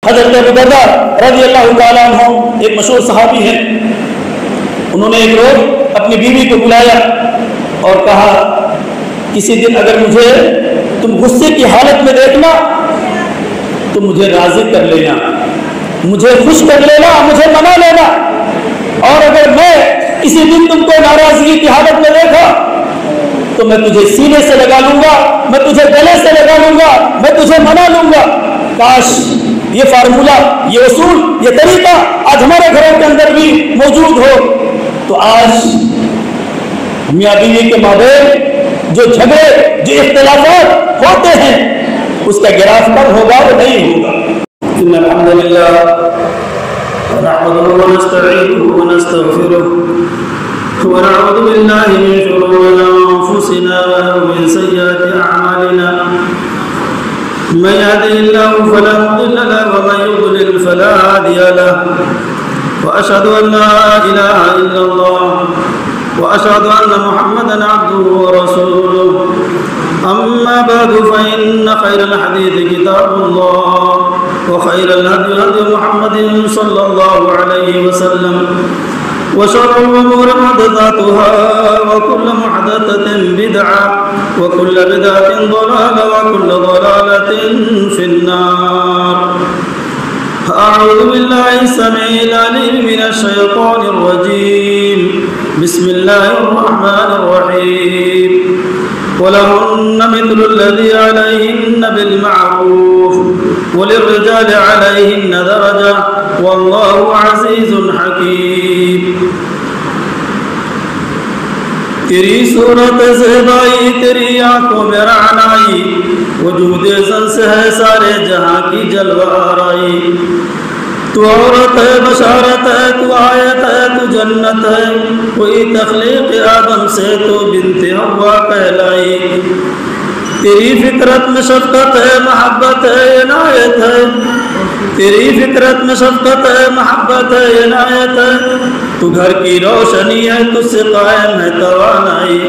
حضرت ابو درداء رضی اللہ تعالیٰ عنہ ایک مشہور صحابی ہیں، انہوں نے ایک روز اپنی بیوی کو بلایا اور کہا کسی دن اگر مجھے تم غصے کی حالت میں دیکھنا تو مجھے راضی کر لینا، مجھے خوش کر لینا، مجھے منا لینا، اور اگر میں کسی دن تم کو ناراضگی کی حالت میں دیکھا تو میں تجھے سینے سے لگا لوں گا، میں تجھے گلے سے لگا لوں گا، میں تجھے منا لوں گا۔ کاش یہ فارمولہ، یہ اصول، یہ طریقہ آج ہمارے گھروں کے اندر بھی موجود ہو، تو آج میاں بیوی کے مابین جو جھگڑے، جو اختلافات ہوتے ہیں، اس کا گراف کب ہوگا؟ وہ نہیں ہوگا۔ ان الحمد للہ نحمده ونستعينه ونستغفره ونعوذ بالله من شرور انفسنا ومن سيئات اعمالنا، من يهده الله فلا مضل له ومن يضلل فلا هادي له، واشهد ان لا اله الا الله واشهد ان محمدا عبده ورسوله، اما بعد فان خير الحديث كتاب الله وخير الهدي هدي محمد صلى الله عليه وسلم، وشر الأمور محدثاتها وكل محدثة بدعة وكل بدعة ضلالة وكل ضلالة في النار۔ أعوذ بالله السميع العليم من الشيطان الرجيم، بسم الله الرحمن الرحيم، ولهن مثل الذي عليهن بالمعروف وللرجال عليهن درجة والله عزيز حكيم۔ تیری صورت زیبائی، تیری آنکھوں میں رعنائی، وجود زن سے ہے سارے جہاں کی جلوہ آرائی۔ تو عورت ہے، بشارت ہے، تو آیت ہے، تو جنت ہے، کوئی تخلیق آدم سے تو بنت حوا کہلائی۔ تیری فطرت میں شفقت ہے، محبت ہے، عنایت ہے، تیری فطرت میں شفقت ہے، محبت ہے، عنایت ہے، تو گھر کی روشنی ہے، تجھ سے قائم ہے توانائی۔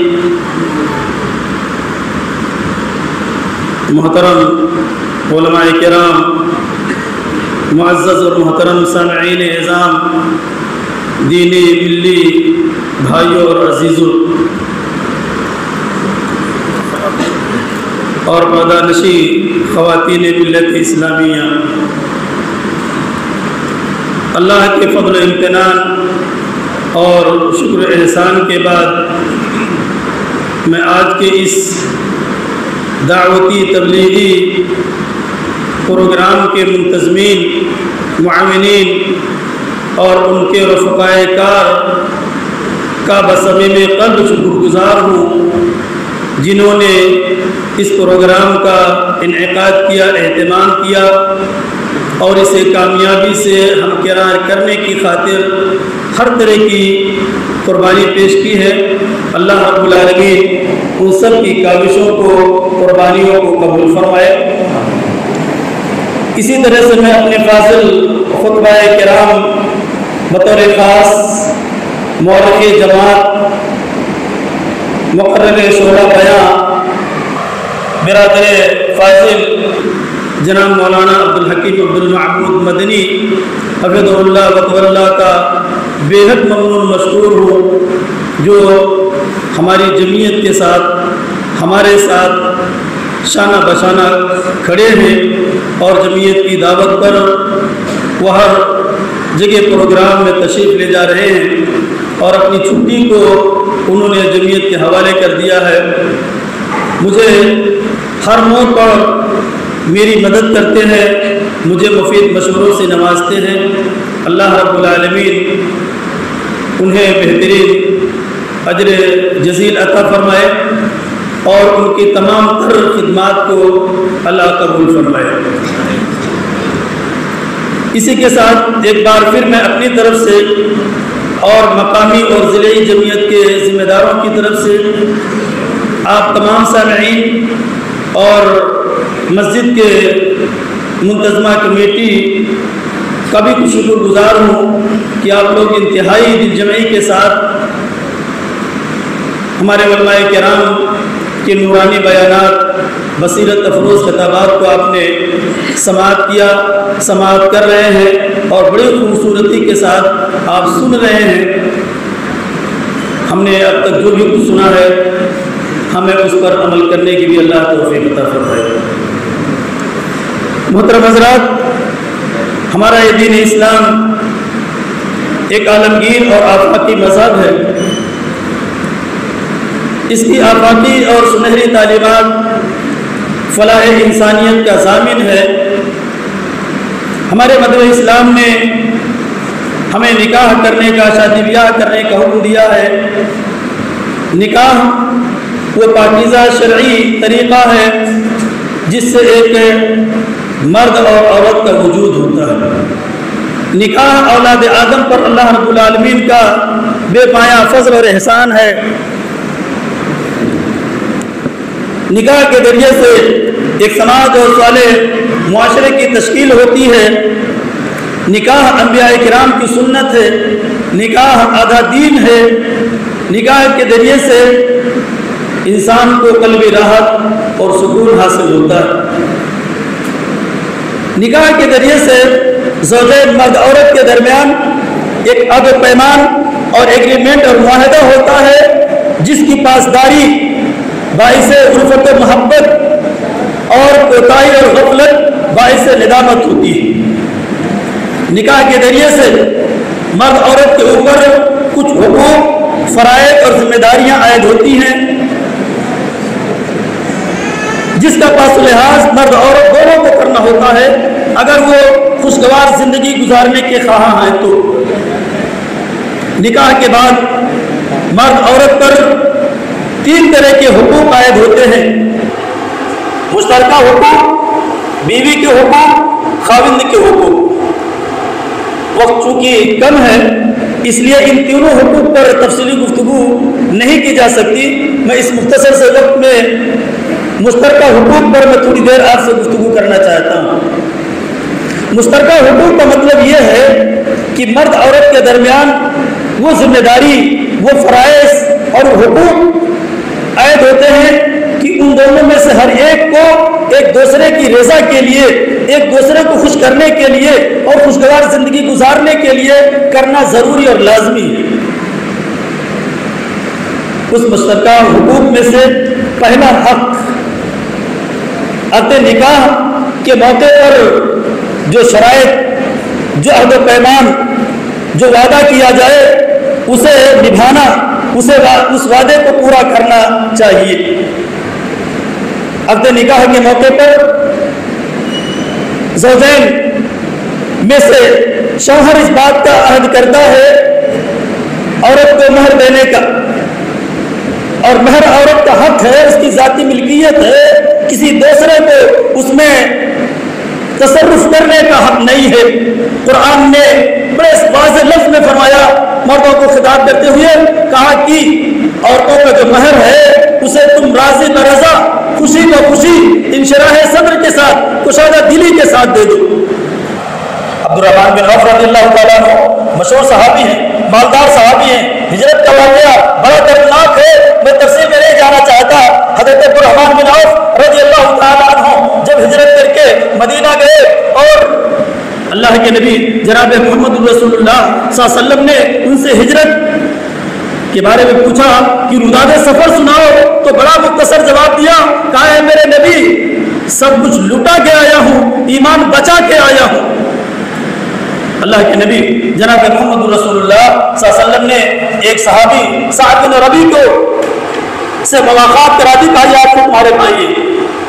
محترم علماء کرام، معزز اور محترم سامعین اعظام، دینی ملی بھائیوں اور عزیزوں اور پردہ نشی خواتین ملت اسلامیہ، اللہ کے فضل و امتنان اور شکر احسان کے بعد میں آج کے اس دعوتی تبلیغی پروگرام کے منتظمین، معاونین اور ان کے رفقائے کار کا بصمیم قلب شکر گزار ہوں، جنہوں نے اس پروگرام کا انعقاد کیا، اہتمام کیا اور اسے کامیابی سے ہمکنار کرنے کی خاطر ہر طرح کی قربانی پیش کی ہے۔ اللہ رب العالمین ان سب کی کاوشوں کو، قربانیوں کو قبول فرمائے۔ اسی طرح سے میں اپنے فاضل خطبہ کرام بطور خاص مورخ جماعت، مقرر شعبہ بیان برادر فاضل جناب مولانا عبدالحکیم عبدالمعبود مدنی حفظہ اللہ وقبر اللہ کا بے حد ممنون مشکور ہوں، جو ہماری جمعیت کے ساتھ، ہمارے ساتھ شانہ بشانہ کھڑے ہیں اور جمعیت کی دعوت پر وہ ہر جگہ پروگرام میں تشریف لے جا رہے ہیں اور اپنی چھٹی کو انہوں نے جمعیت کے حوالے کر دیا ہے۔ مجھے ہر موڑ پر میری مدد کرتے ہیں، مجھے مفید مشوروں سے نوازتے ہیں۔ اللہ رب العالمین انہیں بہترین اجر جزیل عطا فرمائے اور ان کی تمام تر خدمات کو اللہ قبول فرمائے۔ اسی کے ساتھ ایک بار پھر میں اپنی طرف سے اور مقامی اور ضلعی جمعیت کے ذمہ داروں کی طرف سے آپ تمام سامعین اور مسجد کے منتظمہ کمیٹی کا بھی شکر گزار ہوں کہ آپ لوگ انتہائی دل جمعی کے ساتھ ہمارے علماء کرام کے نورانی بیانات، بصیرت افروز خطابات کو آپ نے سماعت کر رہے ہیں اور بڑی خوبصورتی کے ساتھ آپ سن رہے ہیں۔ ہم نے اب تک جو بھی کچھ سنا ہے ہمیں اس پر عمل کرنے کی بھی اللہ توفیق عطا فرمائے۔ محترم حضرات، ہمارا یہ دین اسلام ایک عالمگیر اور آفاقی مذہب ہے۔ اس کی آفاقی اور سنہری تعلیمات فلاح انسانیت کا ضامن ہے۔ ہمارے مذہب اسلام نے ہمیں نکاح کرنے کا، شادی بیاہ کرنے کا حکم دیا ہے۔ نکاح وہ پاکیزہ شرعی طریقہ ہے جس سے ایک مرد اور عورت کا وجود ہوتا ہے۔ نکاح اولاد آدم پر اللہ رب العالمین کا بے پایا فضل اور احسان ہے۔ نکاح کے ذریعے سے ایک سماج اور صالح معاشرے کی تشکیل ہوتی ہے۔ نکاح انبیاء کرام کی سنت ہے، نکاح آدھا دین ہے۔ نکاح کے ذریعے سے انسان کو قلبی راحت اور سکون حاصل ہوتا ہے۔ نکاح کے ذریعے سے زوجین مرد عورت کے درمیان ایک عہد و پیمان اور ایگریمنٹ اور معاہدہ ہوتا ہے جس کی پاسداری باعث الفت و محبت اور کوتاہی اور غفلت باعث ندامت ہوتی ہے۔ نکاح کے ذریعے سے مرد عورت کے اوپر کچھ حقوق، فرائض اور ذمہ داریاں عائد ہوتی ہیں جس کا پاس و لحاظ مرد عورت دونوں کو کرنا ہوتا ہے اگر وہ خوشگوار زندگی گزارنے کے خواہاں ہیں تو۔ نکاح کے بعد مرد عورت پر 3 طرح کے حقوق عائد ہوتے ہیں: مشترکہ حقوق، بیوی کے حقوق، خاوند کے حقوق۔ وقت چونکہ کم ہے اس لیے ان تینوں حقوق پر تفصیلی گفتگو نہیں کی جا سکتی۔ میں اس مختصر سے وقت میں مشترکہ حقوق پر میں تھوڑی دیر آپ سے گفتگو کرنا چاہتا ہوں۔ مشترکہ حقوق کا مطلب یہ ہے کہ مرد عورت کے درمیان وہ ذمہ داری، وہ فرائض اور حقوق عائد ہوتے ہیں کہ ان دونوں میں سے ہر ایک کو ایک دوسرے کی رضا کے لیے، ایک دوسرے کو خوش کرنے کے لیے اور خوشگوار زندگی گزارنے کے لیے کرنا ضروری اور لازمی ہے۔ اس مشترکہ حقوق میں سے پہلا حق، عقد نکاح کے موقع پر جو شرائط، جو عہد و پیمان، جو وعدہ کیا جائے اسے نبھانا، اس وعدے کو پورا کرنا چاہیے۔ عقد نکاح کے موقع پر زوجین میں سے شوہر اس بات کا عہد کرتا ہے عورت کو مہر دینے کا، اور مہر عورت کا حق ہے، اس کی ذاتی ملکیت ہے، کسی دوسرے کو اس میں تصرف کرنے کا حق نہیں ہے۔ قرآن نے بڑے واضح لفظ میں فرمایا، مردوں کو خطاب کرتے ہوئے کہا کہ عورتوں کا جو مہر ہے اسے تم راضی برضا، خوشی و خوشی، انشراح صدر کے ساتھ، کشادہ دلی کے ساتھ دے دو۔ عبدالرحمن بن عوف رضی اللہ تعالیٰ عنہ مشہور صحابی ہیں، مالدار صحابی ہیں۔ ہجرت کا واقعہ بڑا دردناک ہے، میں تفصیل میں نہیں جانا چاہتا۔ حضرت عبدالرحمن بن عوف رضی اللہ تعالیٰ عنہ جب ہجرت کر کے مدینہ گئے اور اللہ کے نبی جناب محمد رسول اللہ صلی اللہ علیہ وسلم نے ان سے ہجرت کے بارے میں پوچھا کہ روداد سفر سناؤ، تو بڑا مختصر جواب دیا، کہا ہے میرے نبی سب کچھ لٹا کے آیا ہوں، ایمان بچا کے آیا ہوں۔ اللہ کے نبی جناب محمد رسول اللہ صلی اللہ علیہ وسلم نے ایک صحابی سعد بن ربیع کو سے ملاقات کرا دی، کہا یہ آپ کو تمہارے بھائی ہیں،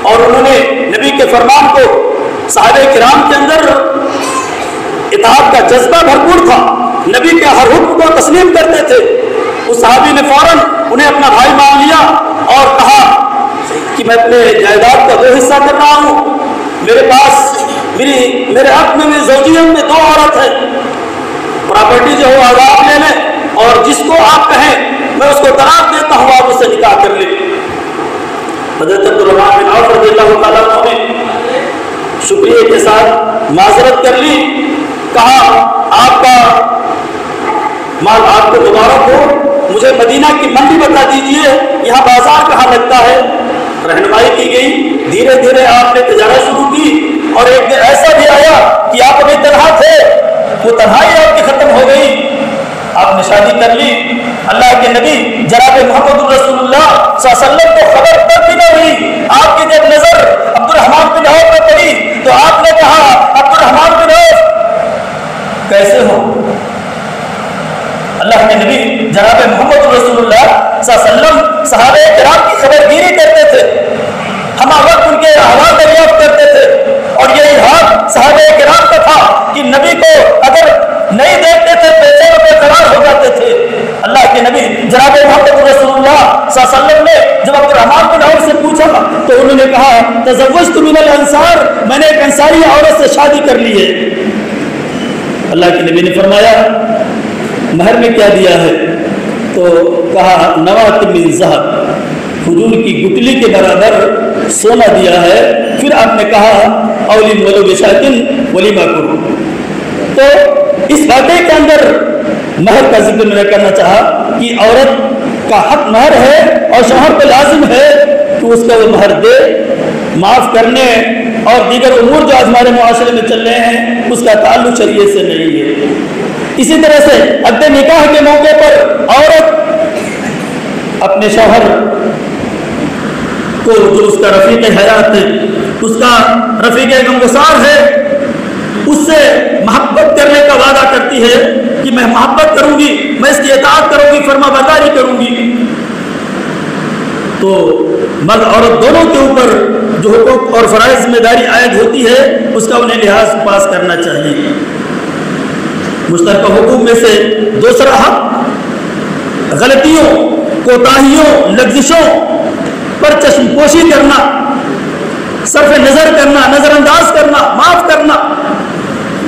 اور انہوں نے نبی کے فرمان کو، صحابہ کرام کے اندر اطاعت کا جذبہ بھرپور تھا، نبی کے ہر حکم کو تسلیم کرتے تھے۔ اس صحابی نے فوراً انہیں اپنا بھائی مان لیا اور کہا کہ میں اپنے جائیداد کا 2 حصہ کر رہا ہوں، میرے پاس میرے حق میں میری زوجیت میں 2 عورت ہیں، پراپرٹی جو ہو آپ لے لیں اور جس کو آپ کہیں میں اس کو طلاق دیتا ہوں، آپ اس سے نکاح کر لیں۔ حضرت عبدالرحمن بن عوف رضی اللہ تعالیٰ عنہ نے شکریہ کے ساتھ معذرت کر لی، کہا آپ کا مال آپ کو مبارک ہو، مجھے مدینہ کی منڈی بتا دیجئے، یہاں بازار کہاں لگتا ہے؟ رہنمائی کی گئی، دھیرے دھیرے آپ نے تجارت شروع کی، اور ایک دن ایسا بھی آیا کہ آپ ابھی تنہا تھے، وہ تنہائی آپ کی ختم ہو گئی، آپ نے شادی کر لی۔ اللہ کے نبی جناب محمد رسول اللہ صلی اللہ علیہ وسلم کو خبر تک بھی نہ ہوئی، آپ کی جب نظر عبد الرحمن بن عوف پہ پڑی تو آپ نے کہا عبد الرحمن بن عوف کیسے ہو؟ اللہ کے نبی جناب محمد رسول اللہ صلی اللہ علیہ وسلم صحابہ کرام کی خبر گیری کرتے تھے، ہم وقت ان کے احوال دریافت کرتے تھے، اور یہ حال صحابہ کرام کا تھا کہ نبی کو اگر نہیں دیکھتے تھے پیچھے بے قرار ہو جاتے تھے۔ اللہ کے نبی جناب محمد رسول اللہ صلی اللہ علیہ وسلم نے جب عبد الرحمن بن عوف سے پوچھا تو انہوں نے کہا تزوجت من الانصار، میں نے ایک انصاری عورت سے شادی کر لی ہے۔ اللہ کے نبی نے فرمایا مہر میں کیا دیا ہے؟ تو کہا نوات من ذہب، کھجور کی گٹلی کے برابر سونا دیا ہے۔ پھر آپ نے کہا اولی ولو بشاطن ولیمہ کرو۔ تو اس واقعے کے اندر مہر کا ذکر میں نے کرنا چاہا کہ عورت کا حق مہر ہے اور شوہر پہ لازم ہے کہ اس کا وہ مہر دے۔ معاف کرنے اور دیگر امور جو آج ہمارے معاشرے میں چل رہے ہیں اس کا تعلق شریعت سے نہیں ہے۔ اسی طرح سے عقد نکاح کے موقع پر عورت اپنے شوہر کو جو اس کا رفیق حیات ہے، اس کا رفیق غمگسار ہے، اس سے محبت کرنے کا وعدہ کرتی ہے کہ میں محبت کروں گی، میں اس کی اطاعت کروں گی، فرما برداری کروں گی۔ تو مرد عورت دونوں کے اوپر جو حقوق اور فرائض ذمہ داری عائد ہوتی ہے اس کا انہیں لحاظ پاس کرنا چاہیے۔ مشترکہ حقوق میں سے دوسرا حق غلطیوں، کوتاہیوں، لغزشوں پر چشم پوشی کرنا، صرف نظر کرنا، نظر انداز کرنا، معاف کرنا۔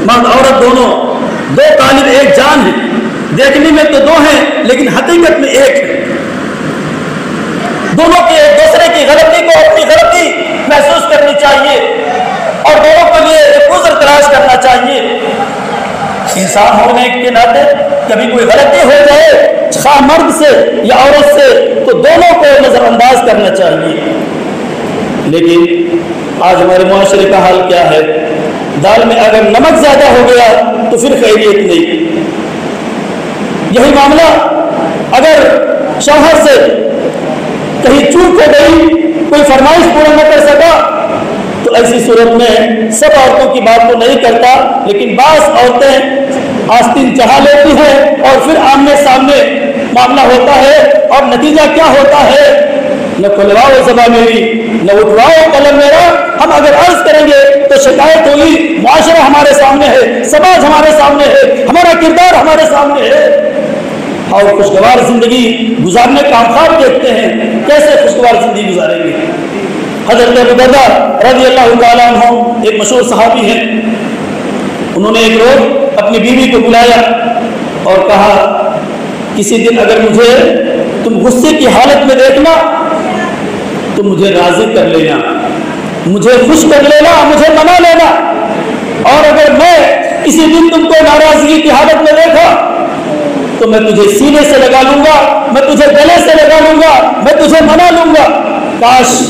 مرد عورت دونوں دو طالب ایک جان ہیں، دیکھنے میں تو دو ہیں لیکن حقیقت میں ایک ہے۔ دونوں کے ایک دوسرے کی غلطی کو اپنی غلطی محسوس کرنی چاہیے اور دونوں کے لیے ایک عذر تلاش کرنا چاہیے۔ انسان ہونے کے ناطے کبھی کوئی غلطی ہو جائے خواہ مرد سے یا عورت سے تو دونوں کو نظر انداز کرنا چاہیے۔ لیکن آج ہمارے معاشرے کا حال کیا ہے؟ دال میں اگر نمک زیادہ ہو گیا تو پھر خیریت نہیں۔ یہی معاملہ اگر شوہر سے کہیں چوک ہو گئی، کوئی فرمائش پورا نہ کر سکا تو ایسی صورت میں سب عورتوں کی بات تو نہیں کرتا، لیکن بعض عورتیں آستین چڑھا لیتی ہیں اور پھر آمنے سامنے معاملہ ہوتا ہے، اور نتیجہ کیا ہوتا ہے؟ نہ کھلواؤ زبان میری، نہ اٹھواؤ قلم میرا۔ ہم اگر عرض کریں گے تو شکایت ہوگی، معاشرہ ہمارے سامنے ہے، سماج ہمارے سامنے ہے، ہمارا کردار ہمارے سامنے ہے، اور خوشگوار زندگی گزارنے کا ہم خواب دیکھتے ہیں، کیسے خوشگوار زندگی گزاریں گے؟ حضرت ابو درداء رضی اللہ تعالیٰ عنہ ایک مشہور صحابی ہیں، انہوں نے ایک روز اپنی بیوی کو بلایا اور کہا کسی دن اگر مجھے تم غصے کی حالت میں دیکھنا تو مجھے راضی کر لینا، مجھے خوش کر لینا، مجھے منا لینا، اور اگر میں کسی دن تم کو ناراضگی کی حالت میں دیکھا تو میں تجھے سینے سے لگا لوں گا، میں تجھے گلے سے لگا لوں گا، میں تجھے منا لوں گا۔ کاش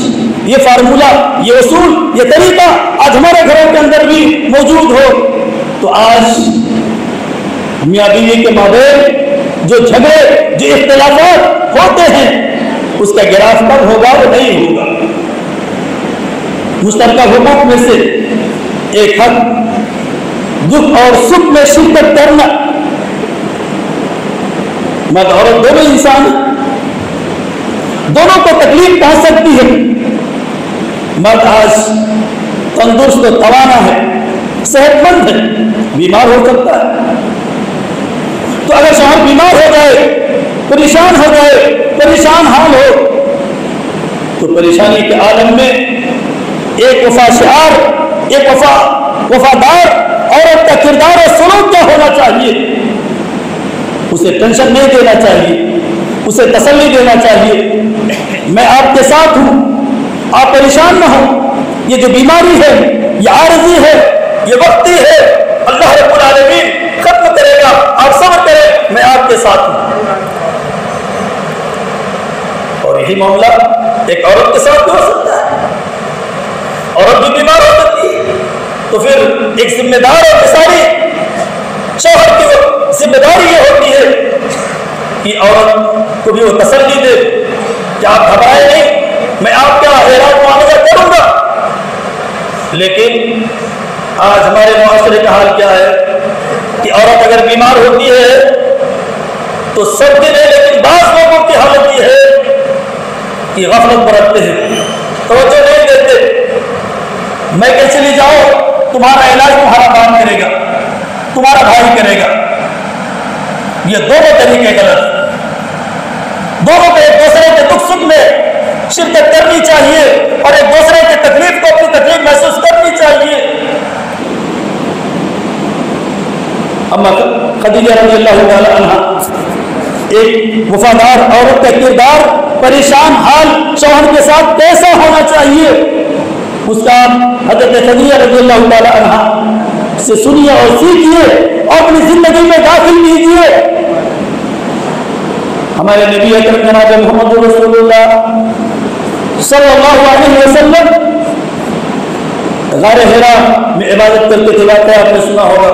یہ فارمولہ، یہ اصول، یہ طریقہ آج ہمارے گھروں کے اندر بھی موجود ہو، تو آج میاں بیوی کے مابین جو جھگڑے، جو اختلافات ہوتے ہیں اس کا گراف کب ہوگا؟ وہ نہیں ہوگا۔ مشترکہ حقوق میں سے ایک حق دکھ اور سکھ میں شرکت کرنا۔ مرد عورت دونوں انسان ہیں، دونوں کو تکلیف پہنچ سکتی ہے۔ مرد آج تندرست و توانا ہے، صحت مند ہے، بیمار ہو سکتا ہے، تو اگر شوہر بیمار ہو جائے، پریشان ہو جائے، پریشان حال ہو، تو پریشانی کے عالم میں ایک وفا شعار، ایک وفادار عورت کا کردار اور سلوک کیا ہونا چاہیے؟ اسے ٹینشن نہیں دینا چاہیے، اسے تسلی دینا چاہیے، میں آپ کے ساتھ ہوں، آپ پریشان نہ ہوں، یہ جو بیماری ہے یہ عارضی ہے، یہ وقتی ہے، اللہ رب العالمین ختم کرے گا، آپ صبر کریں، میں آپ کے ساتھ ہوں۔ اور یہی معاملہ ایک عورت کے ساتھ بھی ہو سکتا ہے، عورت بھی بیمار ہو سکتی ہے، تو پھر ایک ذمہ دار اور مثالی شوہر کی ذمہ داری یہ ہوتی ہے کہ عورت کو بھی وہ تسلی دے کہ آپ گھبرائے نہیں، میں آپ کا علاج معالجہ کروں گا۔ لیکن آج ہمارے معاشرے کا حال کیا ہے کہ عورت اگر بیمار ہوتی ہے تو سب دن ہے، لیکن بعض لوگوں کی حالت یہ ہے کہ غفلت برتتے ہیں، توجہ نہیں دیتے۔ میں کہ چلی جاؤ، تمہارا علاج تمہارا کام کرے گا، تمہارا بھائی کرے گا۔ یہ دونوں طریقے غلط، دونوں کو ایک دوسرے کے دکھ سکھ میں شرکت کرنی چاہیے اور ایک دوسرے کی تکلیف کو اپنی تکلیف محسوس کرنی چاہیے۔ اما خدیجہ رضی اللہ تعالی عنہ، ایک وفادار عورت کا کردار، پریشان حال شوہر کے ساتھ کیسا ہونا چاہیے، اس کا حضرت خدیجہ رضی اللہ تعالی عنہ سے سنیے اور سیکھیے اور اپنی زندگی میں داخل کیجیے۔ ہمارے نبی اکرم جناب محمد رسول اللہ صلی اللہ علیہ وسلم غار حرا میں عبادت کرتے تھے، واقعہ آپ نے سنا ہوگا۔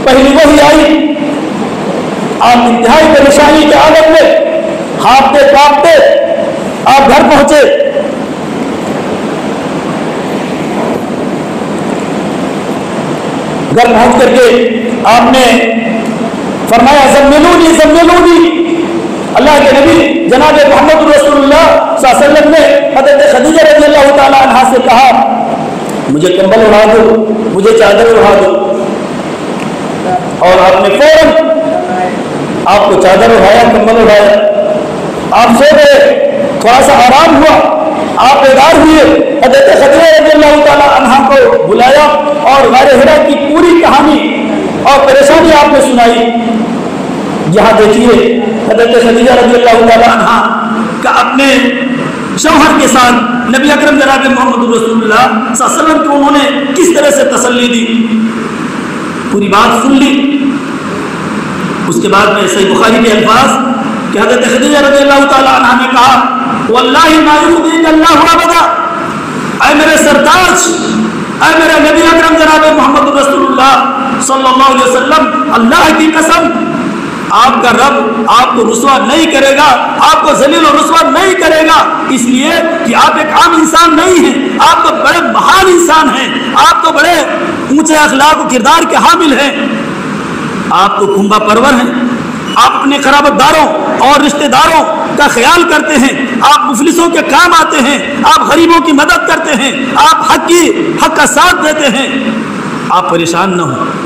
پہلی وحی آئی، آپ انتہائی پریشانی کے عالم میں ہانپتے کانپتے آپ گھر پہنچے۔ گھر پہنچ کر کے آپ نے فرمایا زملونی زملونی۔ اللہ کے نبی جناب محمد رسول اللہ صلی اللہ علیہ وسلم نے حضرت خدیجہ رضی اللہ تعالی عنہا سے کہا مجھے کمبل اڑا دو، مجھے چادر اڑا دو، اور آپ نے فوراً آپ کو چادر اڑایا، کمبل اڑایا، آپ سو گئے، تھوڑا سا آرام ہوا، آپ بیدار ہوئے، حضرت خدیجہ رضی اللہ تعالی عنہا کو بلایا اور غار حرا کی پوری کہانی اور پریشانی آپ نے سنائی۔ یہاں دیکھیے حضرت خدیجہ رضی اللہ تعالی عنہا کا اپنے شوہر کے ساتھ نبی اکرم جناب محمد رسول اللہ صلی اللہ علیہ وسلم کو انہوں نے کس طرح سے تسلی دی، پوری بات سن لی۔ اس کے بعد میں صحیح بخاری کے الفاظ کہ حضرت خدیجہ رضی اللہ تعالی عنہا نے کہا واللہ ما یخزیک اللہ ابدا، اے میرے سرتاج، اے میرے نبی اکرم جناب محمد رسول اللہ صلی اللہ علیہ وسلم، اللہ کی قسم آپ کا رب آپ کو رسوا نہیں کرے گا، آپ کو ذلیل و رسوا نہیں کرے گا، اس لیے کہ آپ ایک عام انسان نہیں ہیں، آپ تو بڑے مہان انسان ہیں، آپ تو بڑے اونچے اخلاق و کردار کے حامل ہیں، آپ تو کنبہ پرور ہیں، آپ اپنے قرابت داروں اور رشتہ داروں کا خیال کرتے ہیں، آپ مفلسوں کے کام آتے ہیں، آپ غریبوں کی مدد کرتے ہیں، آپ حق کا ساتھ دیتے ہیں، آپ پریشان نہ ہوں۔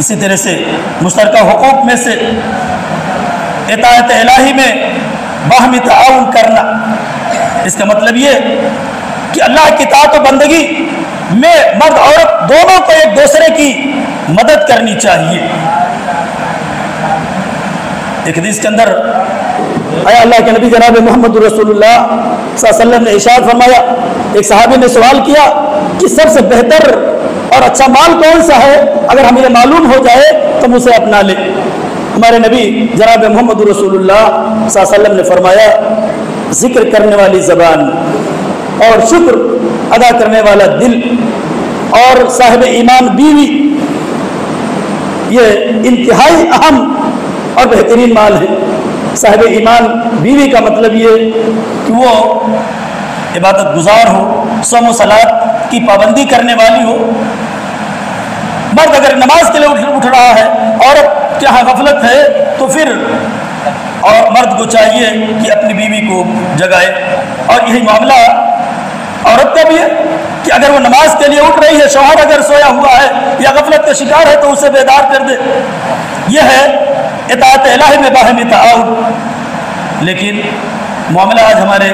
اسی طرح سے مشترکہ حقوق میں سے اطاعت الہی میں باہمی تعاون کرنا، اس کا مطلب یہ کہ اللہ کی اطاعت و بندگی میں مرد عورت دونوں کو ایک دوسرے کی مدد کرنی چاہیے۔ ایک حدیث کے اندر آیا اللہ کے نبی جناب محمد رسول اللہ صلی اللہ علیہ وسلم نے ارشاد فرمایا، ایک صحابی نے سوال کیا کہ سب سے بہتر اور اچھا مال کون سا ہے، اگر ہمیں یہ معلوم ہو جائے تو ہم اسے اپنا لیں۔ ہمارے نبی جناب محمد رسول اللہ صلی اللہ علیہ وسلم نے فرمایا ذکر کرنے والی زبان اور شکر ادا کرنے والا دل اور صاحب ایمان بیوی، یہ انتہائی اہم اور بہترین مال ہے۔ صاحب ایمان بیوی کا مطلب یہ کہ وہ عبادت گزار ہو، صوم و صلات کی پابندی کرنے والی ہو۔ مرد اگر نماز کے لیے اٹھ رہا ہے، عورت کے ہاں غفلت ہے، تو پھر اور مرد کو چاہیے کہ اپنی بیوی کو جگائے، اور یہی معاملہ عورت کا بھی ہے کہ اگر وہ نماز کے لیے اٹھ رہی ہے، شوہر اگر سویا ہوا ہے یا غفلت کا شکار ہے تو اسے بیدار کر دے۔ یہ ہے اطاعت الہی میں باہمی تعاون۔ لیکن معاملہ آج ہمارے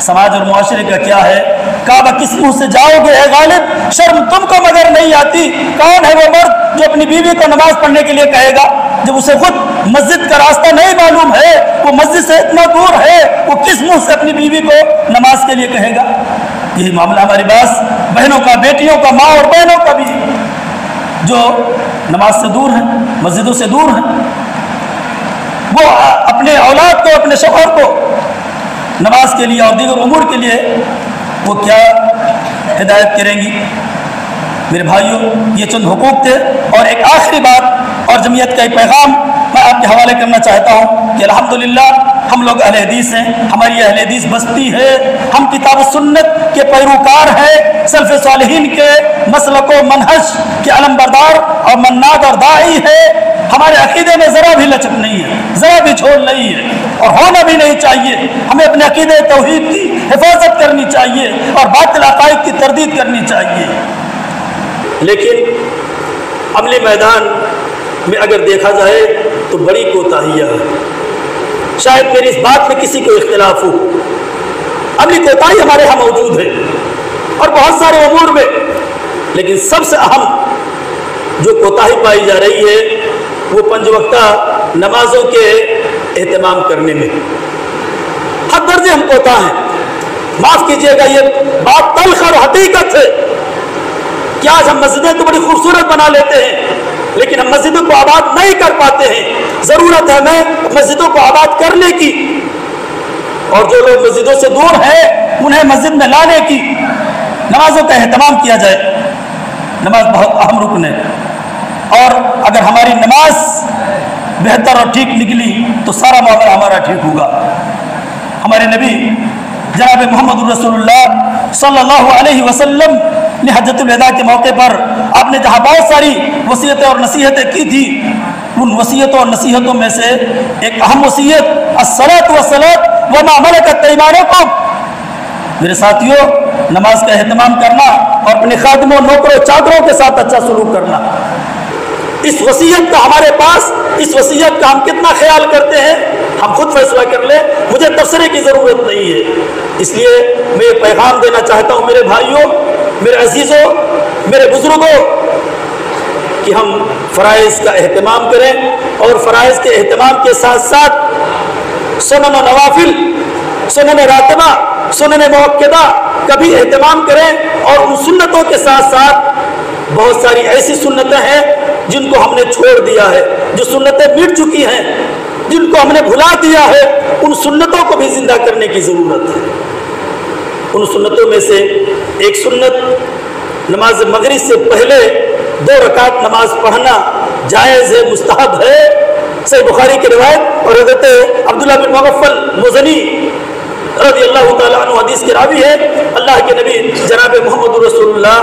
سماج اور معاشرے کا کیا ہے؟ کعبہ کس منہ سے جاؤ گے اے غالب، شرم تم کو مگر نہیں آتی؟ کون ہے وہ مرد جو اپنی بیوی کو نماز پڑھنے کے لیے کہے گا جب اسے خود مسجد کا راستہ نہیں معلوم ہے، وہ مسجد سے اتنا دور ہے، وہ کس منہ سے اپنی بیوی کو نماز کے لیے کہے گا؟ یہی معاملہ ہماری باس بہنوں کا، بیٹیوں کا، ماں اور بہنوں کا بھی، جو نماز سے دور ہیں، مسجدوں سے دور ہیں، وہ اپنے اولاد کو، اپنے شوہر کو نماز کے لیے اور دیگر امور کے لیے وہ کیا ہدایت کریں گی؟ میرے بھائیوں، یہ چند حقوق تھے۔ اور ایک آخری بات اور جمعیت کا ایک پیغام میں آپ کے حوالے کرنا چاہتا ہوں کہ الحمدللہ ہم لوگ اہل حدیث ہیں، ہماری اہل حدیث بستی ہے، ہم کتاب و سنت کے پیروکار ہیں، سلف صالحین کے مسلک و منہج کے علم بردار اور مناد اور داعی ہے۔ ہمارے عقیدے میں ذرا بھی لچک نہیں ہے، ذرا بھی جھول نہیں ہے، اور ہونا بھی نہیں چاہیے۔ ہمیں اپنے عقیدے توحید کی حفاظت کرنی چاہیے اور باطل عقائد کی تردید کرنی چاہیے۔ لیکن عملی میدان میں اگر دیکھا جائے تو بڑی کوتاہیاں ہیں۔ شاید میری اس بات میں کسی کو اختلاف ہو، عملی کوتاہی ہمارے ہاں موجود ہے اور بہت سارے امور میں، لیکن سب سے اہم جو کوتاہی پائی جا رہی ہے وہ 5 وقتہ نمازوں کے اہتمام کرنے میں حد درجے ہم کوتاہ ہیں۔ معاف کیجیے گا، یہ بات تلخ اور حقیقت ہے کہ آج ہم مسجدیں تو بڑی خوبصورت بنا لیتے ہیں لیکن ہم مسجدوں کو آباد نہیں کر پاتے ہیں۔ ضرورت ہے ہمیں مسجدوں کو آباد کرنے کی، اور جو لوگ مسجدوں سے دور ہیں انہیں مسجد میں لانے کی۔ نمازوں کا اہتمام کیا جائے، نماز بہت اہم رکن ہے، اور اگر ہماری نماز بہتر اور ٹھیک نکلی تو سارا معاملہ ہمارا ٹھیک ہوگا۔ ہمارے نبی جناب محمد رسول اللہ صلی اللہ علیہ وسلم نے حجۃ الوداع کے موقع پر آپ نے جہاں بہت ساری وصیتیں اور نصیحتیں کی تھی، ان وصیتوں اور نصیحتوں میں سے ایک اہم وصیت الصلاۃ والصلاۃ وما ملکت ایمانکم۔ میرے ساتھیوں، نماز کا اہتمام کرنا اور اپنے خادموں، نوکروں، چادروں کے ساتھ اچھا سلوک کرنا، اس وصیت کا ہمارے پاس، اس وصیت کا ہم کتنا خیال کرتے ہیں ہم خود فیصلہ کر لیں، مجھے تبصرے کی ضرورت نہیں ہے۔ اس لیے میں یہ پیغام دینا چاہتا ہوں میرے بھائیوں، میرے عزیزوں، میرے بزرگوں، کہ ہم فرائض کا اہتمام کریں اور فرائض کے اہتمام کے ساتھ ساتھ سنن و نوافل، سنن راتبہ، سنن مؤکدہ کا بھی اہتمام کریں، اور ان سنتوں کے ساتھ ساتھ بہت ساری ایسی سنتیں ہیں جن کو ہم نے چھوڑ دیا ہے، جو سنتیں مٹ چکی ہیں، جن کو ہم نے بھلا دیا ہے، ان سنتوں کو بھی زندہ کرنے کی ضرورت ہے۔ ان سنتوں میں سے ایک سنت نماز مغرب سے پہلے 2 رکعت نماز پڑھنا جائز ہے، مستحب ہے۔ صحیح بخاری کی روایت، اور حضرت عبداللہ بن مغفل مزنی رضی اللہ تعالیٰ عنہ حدیث کے راوی ہے، اللہ کے نبی جناب محمد رسول اللہ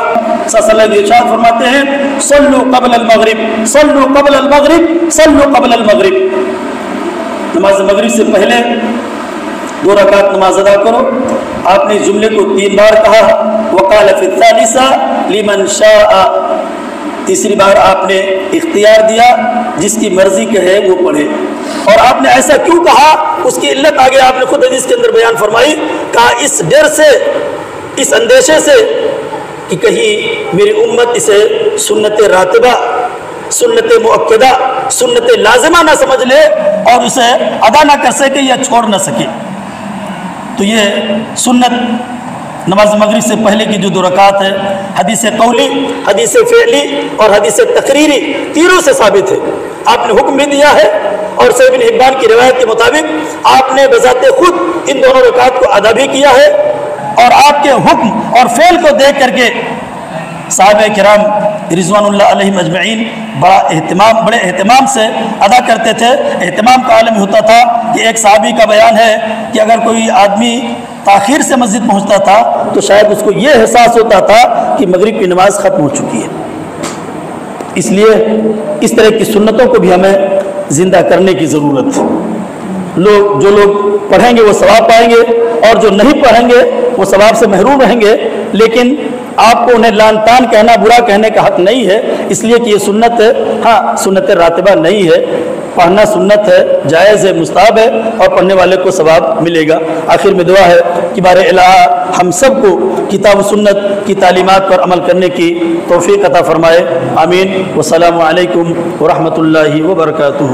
صلی اللہ علیہ وسلم ارشاد فرماتے ہیں صلوا قبل المغرب، صلوا قبل المغرب، صلوا قبل المغرب۔ نماز مغرب سے پہلے 2 رکعت نماز ادا کرو۔ آپ نے جملے کو 3 بار کہا، وقال فی الثالثہ لمن شاء، تیسری بار آپ نے اختیار دیا جس کی مرضی کے ہے وہ پڑھے۔ اور آپ نے ایسا کیوں کہا، اس کی علت آگے آپ نے خود حدیث کے اندر بیان فرمائی، کہا اس ڈر سے، اس اندیشے سے کہ کہیں میری امت اسے سنت راتبہ، سنت مؤکدہ، سنت لازمہ نہ سمجھ لے اور اسے ادا نہ کر سکے یا چھوڑ نہ سکے۔ تو یہ سنت نماز مغرب سے پہلے کی جو 2 رکعت ہے، حدیث قولی، حدیث فعلی اور حدیث تقریری تینوں سے ثابت ہے۔ آپ نے حکم بھی دیا ہے، اور صحیح ابن حبان کی روایت کے مطابق آپ نے بذات خود ان دونوں رکعت کو ادا بھی کیا ہے، اور آپ کے حکم اور فعل کو دیکھ کر کے صحابہ کرام رضوان اللہ علیہم اجمعین بڑے اہتمام سے ادا کرتے تھے۔ اہتمام کا عالم ہوتا تھا کہ ایک صحابی کا بیان ہے کہ اگر کوئی آدمی تاخیر سے مسجد پہنچتا تھا تو شاید اس کو یہ احساس ہوتا تھا کہ مغرب کی نماز ختم ہو چکی ہے۔ اس لیے اس طرح کی سنتوں کو بھی ہمیں زندہ کرنے کی ضرورت ہے۔ جو لوگ پڑھیں گے وہ ثواب پائیں گے، اور جو نہیں پڑھیں گے وہ ثواب سے محروم رہیں گے، لیکن آپ کو انہیں لان تان کہنا، برا کہنے کا حق نہیں ہے، اس لیے کہ یہ سنت ہے، ہاں سنت راتبہ نہیں ہے، پڑھنا سنت ہے، جائز ہے، مستحب ہے، اور پڑھنے والے کو ثواب ملے گا۔ آخر میں دعا ہے کہ بار الہ ہم سب کو کتاب و سنت کی تعلیمات پر عمل کرنے کی توفیق عطا فرمائے، آمین۔ والسلام علیکم ورحمۃ اللہ وبرکاتہ۔